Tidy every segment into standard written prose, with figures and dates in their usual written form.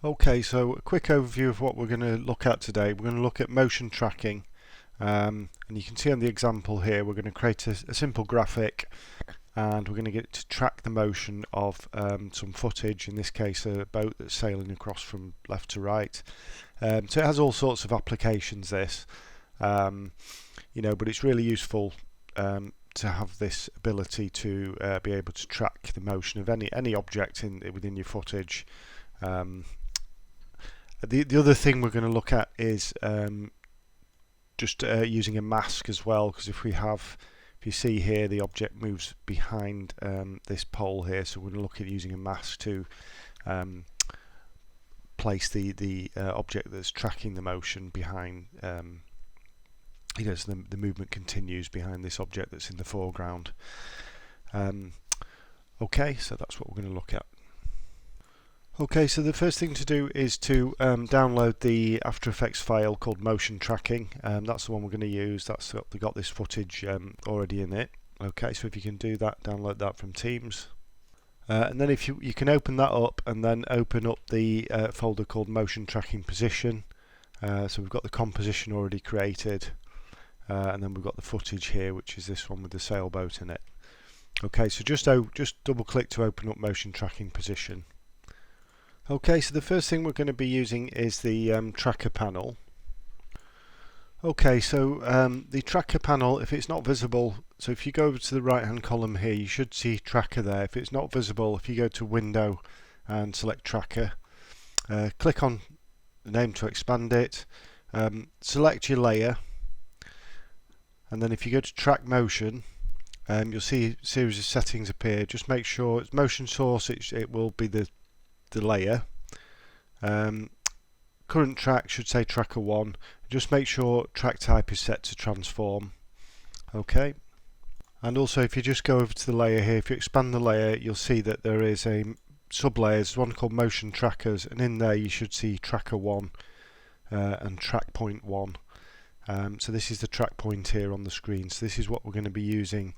Okay, so a quick overview of what we're going to look at today. We're going to look at motion tracking, and you can see on the example here we're going to create a simple graphic, and we're going to get it to track the motion of some footage, in this case a boat that's sailing across from left to right. So it has all sorts of applications, this, but it's really useful to have this ability to be able to track the motion of any object within your footage. The other thing we're going to look at is just using a mask as well, because if you see here, the object moves behind this pole here, so we're going to look at using a mask to place the object that's tracking the motion behind, so the movement continues behind this object that's in the foreground. Okay, so that's what we're going to look at. Okay, so the first thing to do is to download the After Effects file called Motion Tracking. That's the one we're going to use. We've got this footage already in it. Okay, so if you can do that, download that from Teams. And then if you can open that up and then open up the folder called Motion Tracking Position. So we've got the composition already created, and then we've got the footage here, which is this one with the sailboat in it. Okay, so just double click to open up Motion Tracking Position. Okay, so the first thing we're going to be using is the tracker panel. Okay, so the tracker panel, if it's not visible, so if you go over to the right hand column here, you should see tracker there. If it's not visible, if you go to Window and select Tracker, click on the name to expand it, select your layer, and then if you go to Track Motion, you'll see a series of settings appear. Just make sure it's motion source, it will be the layer. Current track should say tracker 1. Just make sure track type is set to transform. Okay, and also if you just go over to the layer here, if you expand the layer, you'll see that there is a sub-layer. There's one called motion trackers, and in there you should see tracker 1 and track point 1. So this is the track point here on the screen. So this is what we're going to be using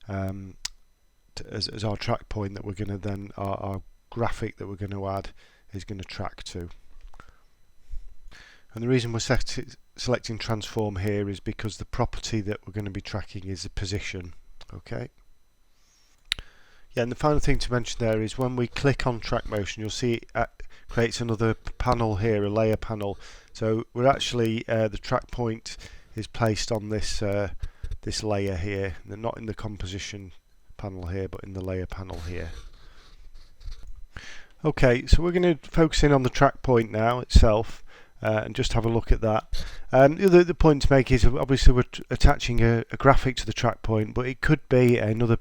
as our track point, that we're going to then our graphic that we're going to add is going to track to. And the reason we're selecting transform here is because the property that we're going to be tracking is the position. Okay. Yeah, and the final thing to mention there is when we click on track motion, you'll see it creates another panel here, a layer panel. So we're actually the track point is placed on this this layer here, not in the composition panel here, but in the layer panel here. Okay, so we're going to focus in on the track point now itself, and just have a look at that. The point to make is obviously we're attaching a graphic to the track point, but it could be another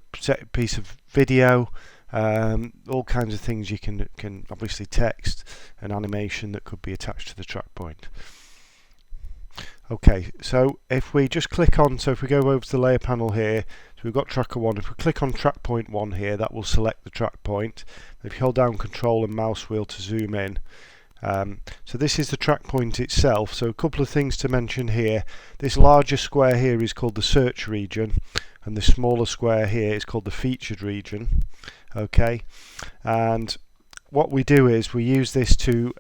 piece of video, all kinds of things. You can obviously text and animation that could be attached to the track point. Okay, so if we just click on, so if we go over to the layer panel here, so we've got tracker 1. If we click on track point 1 here, that will select the track point. If you hold down Control and mouse wheel to zoom in, so this is the track point itself. So a couple of things to mention here. This larger square here is called the search region, and the smaller square here is called the featured region. Okay, and what we do is we use this to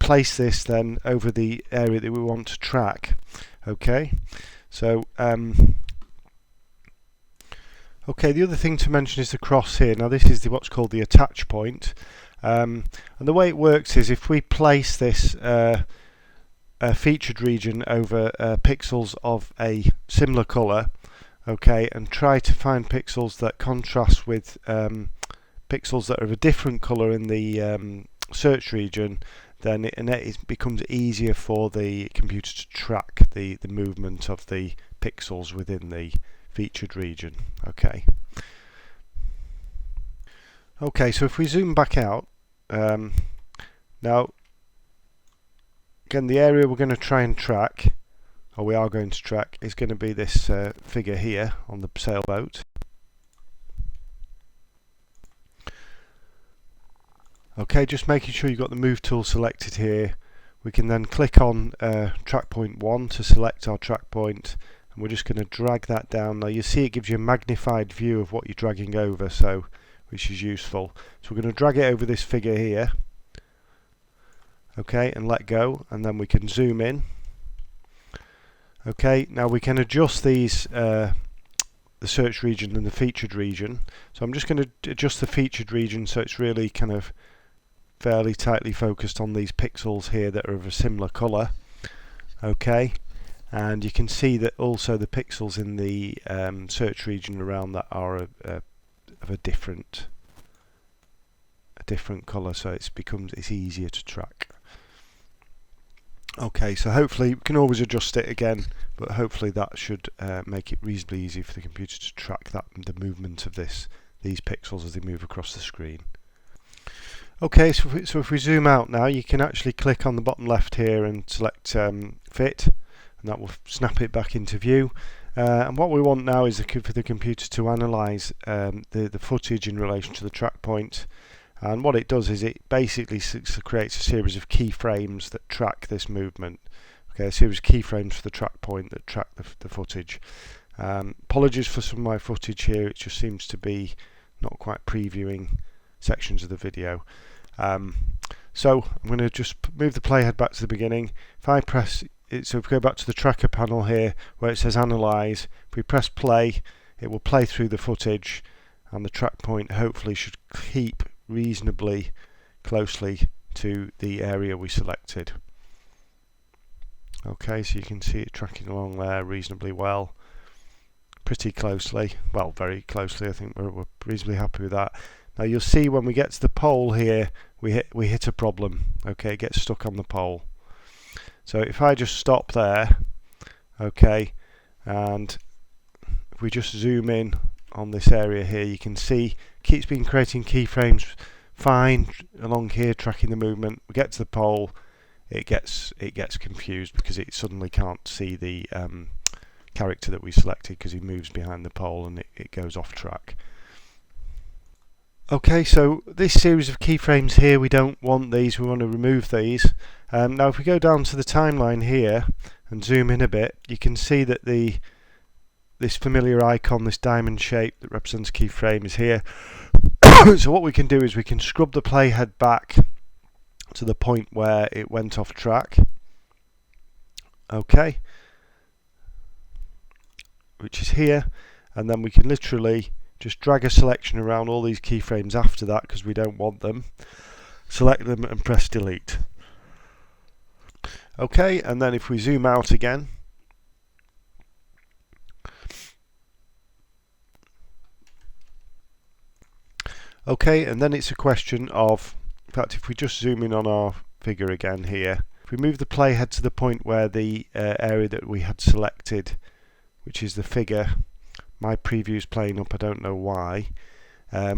place this then over the area that we want to track. Okay, so okay, the other thing to mention is the cross here. Now this is what's called the attach point, and the way it works is if we place this featured region over pixels of a similar colour, okay, and try to find pixels that contrast with pixels that are of a different colour in the search region, then it becomes easier for the computer to track the movement of the pixels within the featured region. Okay. Okay, so if we zoom back out, now again the area we're going to try and track, or we are going to track, is going to be this figure here on the sailboat. Okay, just making sure you've got the move tool selected here. We can then click on track point 1 to select our track point, and we're just going to drag that down. Now you see it gives you a magnified view of what you're dragging over, which is useful. So we're going to drag it over this figure here, okay, and let go, and then we can zoom in. Okay, now we can adjust these, the search region and the featured region. So I'm just going to adjust the featured region so it's really kind of fairly tightly focused on these pixels here that are of a similar colour. Okay, and you can see that also the pixels in the search region around that are of a different colour, so it's easier to track. Okay, so hopefully we can always adjust it again, but hopefully that should make it reasonably easy for the computer to track the movement of these pixels as they move across the screen. Okay, so if we zoom out now, you can actually click on the bottom left here and select fit, and that will snap it back into view. And what we want now is for the computer to analyse the footage in relation to the track point. And what it does is it basically creates a series of keyframes that track this movement. Okay, a series of keyframes for the track point that track the footage. Apologies for some of my footage here, it just seems to be not quite previewing sections of the video. So I'm going to just move the playhead back to the beginning. If I press it, so if we go back to the tracker panel here where it says analyze, if we press play, it will play through the footage, and the track point hopefully should keep reasonably closely to the area we selected. Okay, so you can see it tracking along there reasonably well, pretty closely, well, very closely. I think we're reasonably happy with that. Now you'll see when we get to the pole here, we hit a problem. Okay, it gets stuck on the pole. So if I just stop there, okay, and if we just zoom in on this area here, you can see keeps been creating keyframes fine along here, tracking the movement. We get to the pole, it gets confused because it suddenly can't see the character that we selected because he moves behind the pole, and it goes off track. Okay, so this series of keyframes here, we don't want these, we want to remove these. Now if we go down to the timeline here and zoom in a bit, you can see that this familiar icon, this diamond shape that represents a keyframe, is here. So what we can do is we can scrub the playhead back to the point where it went off track. Okay, which is here, and then we can literally just drag a selection around all these keyframes after that because we don't want them. Select them and press delete. Okay, and then if we zoom out again, okay, and then it's a question of, in fact, if we just zoom in on our figure again here, if we move the playhead to the point where the area that we had selected, which is the figure, my preview's playing up, I don't know why,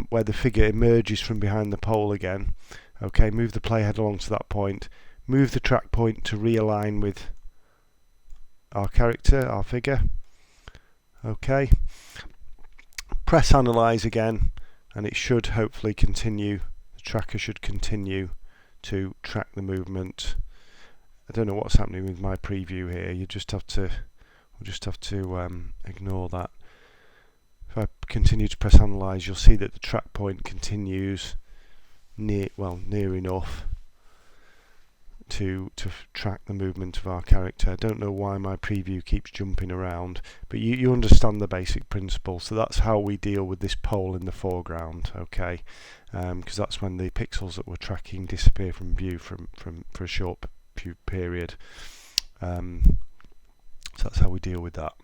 where the figure emerges from behind the pole again. Okay, move the playhead along to that point, move the track point to realign with our character, our figure. Okay, press analyze again, and it should hopefully continue, the tracker should continue to track the movement. I don't know what's happening with my preview here, you just have to, we'll just have to ignore that. If I continue to press analyze, you'll see that the track point continues near enough to track the movement of our character. I don't know why my preview keeps jumping around, but you understand the basic principle. So that's how we deal with this pole in the foreground, okay? Because that's when the pixels that we're tracking disappear from view for a short period. So that's how we deal with that.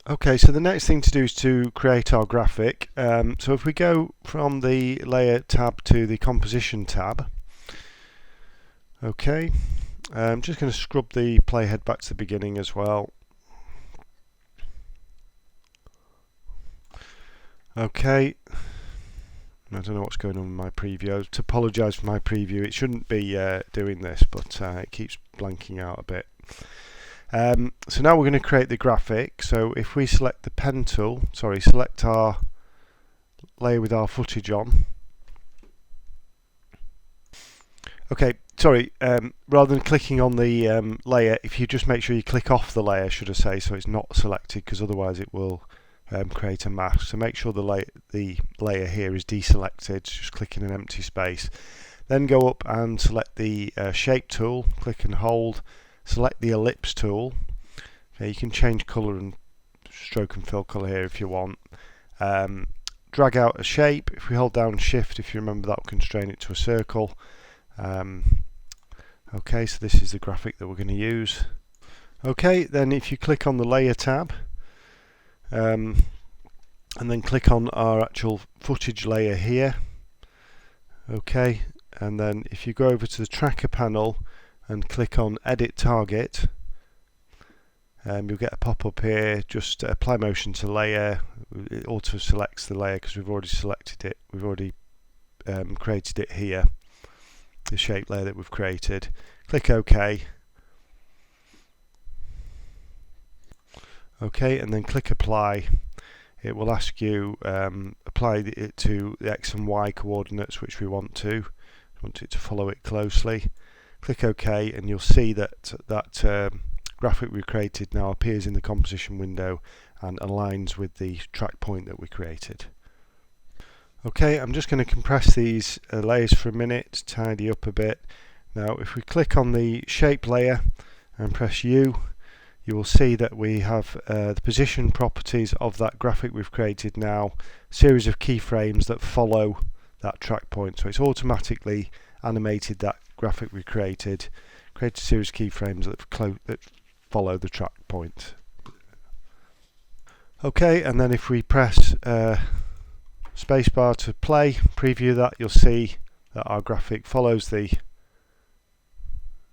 Okay, so the next thing to do is to create our graphic. So if we go from the layer tab to the composition tab, okay, I'm just going to scrub the playhead back to the beginning as well. Okay, I don't know what's going on with my preview. I have to apologise for my preview. It shouldn't be doing this, but it keeps blanking out a bit. So now we're going to create the graphic. So if we select the pen tool, select our layer with our footage on. Okay, rather than clicking on the layer, if you just make sure you click off the layer, should I say, so it's not selected, because otherwise it will create a mask. So make sure the layer here is deselected, just click in an empty space. Then go up and select the shape tool, click and hold, select the ellipse tool. Okay, you can change colour and stroke and fill colour here if you want. Drag out a shape. If we hold down shift, if you remember, that will constrain it to a circle. Okay, so this is the graphic that we're going to use. Okay, then if you click on the layer tab, and then click on our actual footage layer here. Okay, and then if you go over to the tracker panel and click on edit target, you'll get a pop-up here. Just apply motion to layer. It auto selects the layer because we've already selected it. We've already created it here, the shape layer that we've created. Click OK. Okay, and then click apply. It will ask you apply it to the X and Y coordinates, which we want to. We want it to follow it closely. Click OK, and you'll see that graphic we created now appears in the composition window and aligns with the track point that we created. Okay, I'm just going to compress these layers for a minute, tidy up a bit. Now if we click on the shape layer and press U, you will see that we have the position properties of that graphic we've created now, a series of keyframes that follow that track point. So it's automatically animated that graphic we created, create a series of keyframes that follow the track point. Okay, and then if we press spacebar to play, preview that, you'll see that our graphic follows the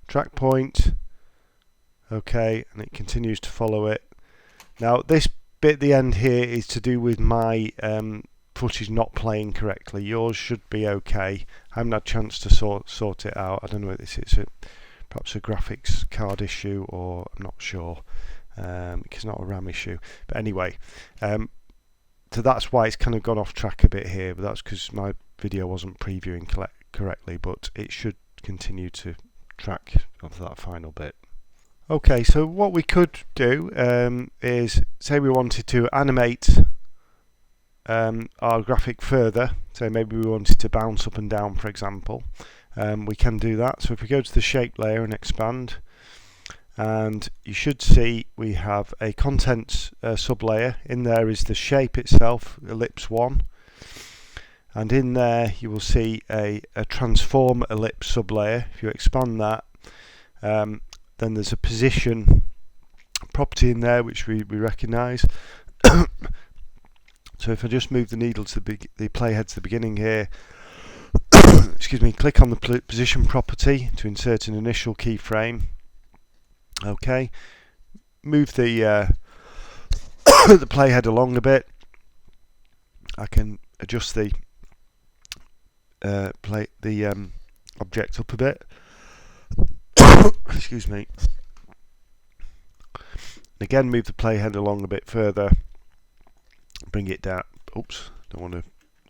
track point. Okay, and it continues to follow it. Now this bit at the end here is to do with my footage not playing correctly. Yours should be okay. I haven't had a chance to sort it out. I don't know if this is perhaps a graphics card issue, or I'm not sure. It's not a RAM issue. But anyway, so that's why it's kind of gone off track a bit here, but that's because my video wasn't previewing correctly, but it should continue to track onto that final bit. Okay, so what we could do is, say we wanted to animate our graphic further, so maybe we wanted to bounce up and down, for example. We can do that. So if we go to the shape layer and expand, and you should see we have a contents sublayer. In there is the shape itself, ellipse 1, and in there you will see a transform ellipse sublayer. If you expand that, then there's a position property in there which we recognise. So if I just move the needle to the playhead to the beginning here, excuse me, click on the position property to insert an initial keyframe. Okay, move the the playhead along a bit. I can adjust the object up a bit. Excuse me. And again, move the playhead along a bit further. Bring it down. Oops, don't want to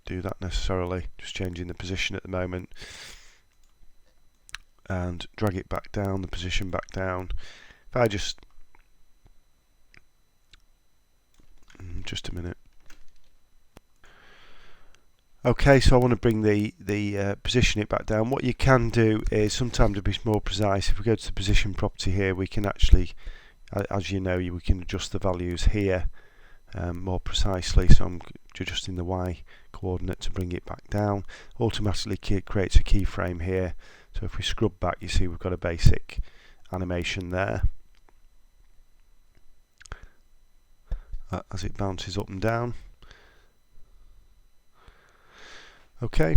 do that necessarily. Just changing the position at the moment. And drag it back down, the position back down. If I just a minute. Okay, so I want to bring the position it back down. What you can do is, sometimes to be more precise, if we go to the position property here, we can actually, as you know, we can adjust the values here more precisely. So I'm adjusting the Y coordinate to bring it back down. Automatically creates a keyframe here. So if we scrub back, you see we've got a basic animation there as it bounces up and down. Okay.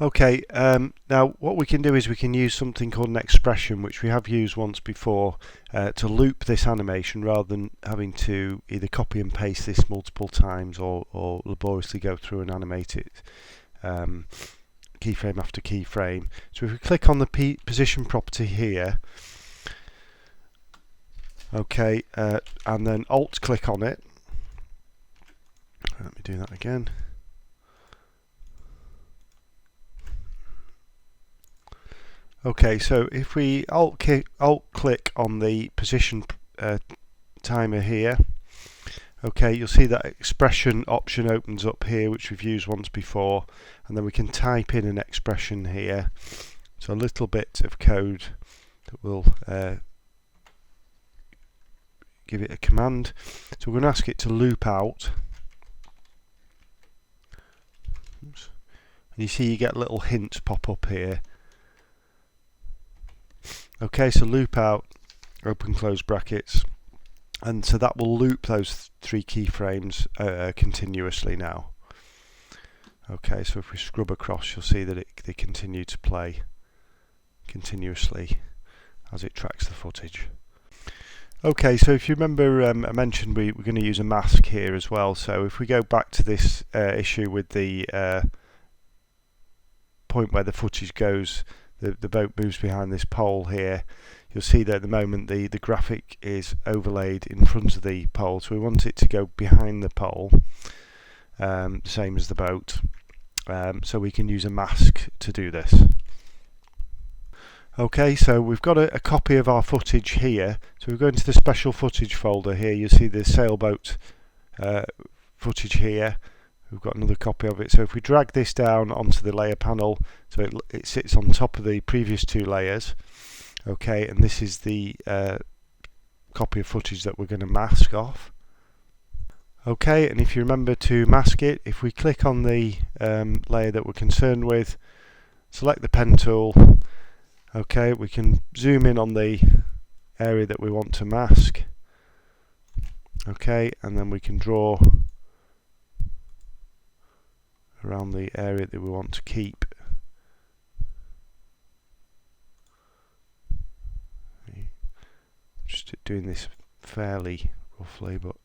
Okay, now what we can do is we can use something called an expression, which we have used once before, to loop this animation rather than having to either copy and paste this multiple times or laboriously go through and animate it keyframe after keyframe. So if we click on the position property here, okay, and then Alt click on it. Let me do that again. Okay, so if we alt click on the position timer here, Okay, you'll see that expression option opens up here, which we've used once before, and then we can type in an expression here. So a little bit of code that will give it a command. So we're going to ask it to loop out. Oops. And you see you get little hints pop up here. Okay, so loop out, open close brackets, and so that will loop those 3 keyframes continuously now. Okay, so if we scrub across, you'll see that they continue to play continuously as it tracks the footage. Okay, so if you remember, I mentioned we're going to use a mask here as well. So if we go back to this issue with the point where the footage goes, the boat moves behind this pole here, you'll see that at the moment the graphic is overlaid in front of the pole, so we want it to go behind the pole, same as the boat, so we can use a mask to do this. Okay, so we've got a copy of our footage here, so we go into the special footage folder here. You see the sailboat footage here. We've got another copy of it. So if we drag this down onto the layer panel, so it sits on top of the previous 2 layers. Okay, and this is the copy of footage that we're going to mask off. Okay, and if you remember to mask it, if we click on the layer that we're concerned with, select the pen tool. Okay, we can zoom in on the area that we want to mask. Okay, and then we can draw around the area that we want to keep. Just doing this fairly roughly, but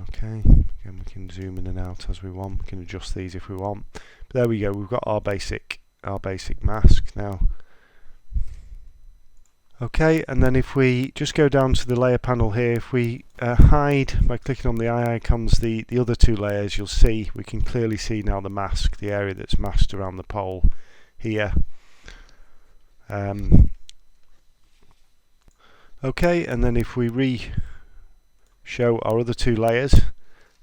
okay, again we can zoom in and out as we want. We can adjust these if we want. But there we go, we've got our basic mask now. Okay, and then if we just go down to the layer panel here, if we hide by clicking on the eye icons the other 2 layers, you'll see we can clearly see now the mask, the area that's masked around the pole here. Okay, and then if we show our other 2 layers,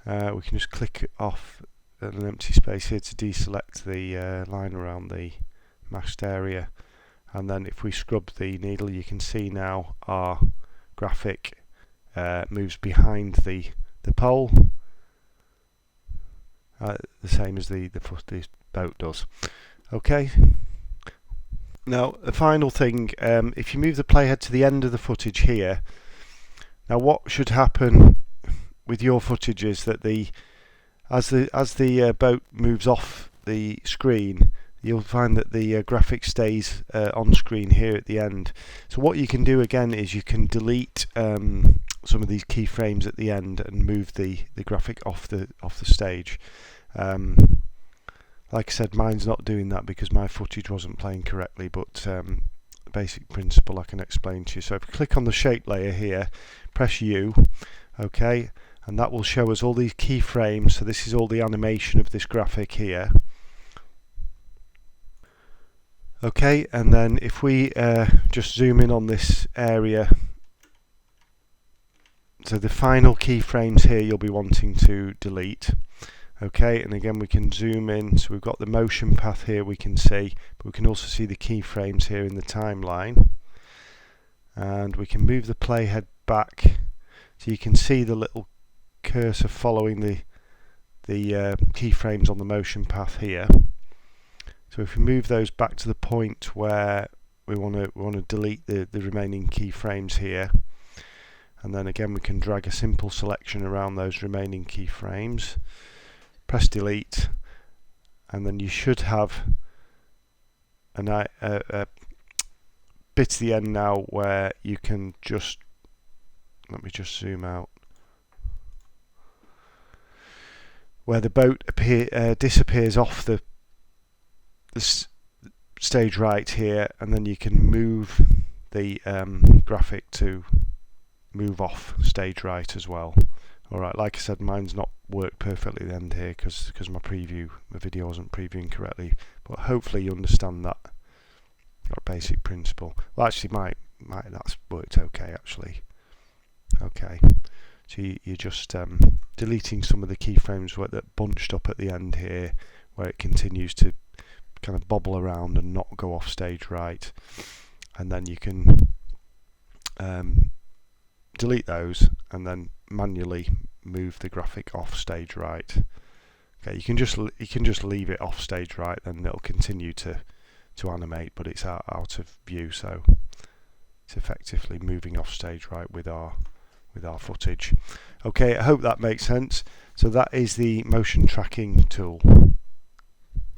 we can just click off an empty space here to deselect the line around the masked area, and then if we scrub the needle, you can see now our graphic moves behind the pole, the same as the boat does. Okay, now the final thing, if you move the playhead to the end of the footage here, now what should happen with your footage is that as the boat moves off the screen, you'll find that the graphic stays on screen here at the end. So what you can do again is you can delete some of these keyframes at the end and move the graphic off the stage. Like I said, mine's not doing that because my footage wasn't playing correctly, but the basic principle I can explain to you. So if we click on the shape layer here, press U, okay, and that will show us all these keyframes. So this is all the animation of this graphic here. Okay, and then if we just zoom in on this area, so the final keyframes here you'll be wanting to delete. Okay, and again we can zoom in, so we've got the motion path here we can see, but we can also see the keyframes here in the timeline. And we can move the playhead back so you can see the little cursor following the keyframes on the motion path here. So if we move those back to the point where we want to delete the remaining keyframes here, and then again we can drag a simple selection around those remaining keyframes, press delete, and then you should have a bit at the end now where you can just, let me just zoom out, where the boat disappears off the stage right here, and then you can move the graphic to move off stage right as well. Alright, like I said, mine's not worked perfectly at the end here because my video wasn't previewing correctly, but hopefully you understand that basic principle. Well, actually, that's worked okay actually. Okay, So you're just deleting some of the keyframes that bunched up at the end here, where it continues to kind of bobble around and not go off stage right, and then you can delete those and then manually move the graphic off stage right. Okay, you can just leave it off stage right, then it'll continue to animate, but it's out of view, so it's effectively moving off stage right with our footage. Okay, I hope that makes sense. So that is the motion tracking tool.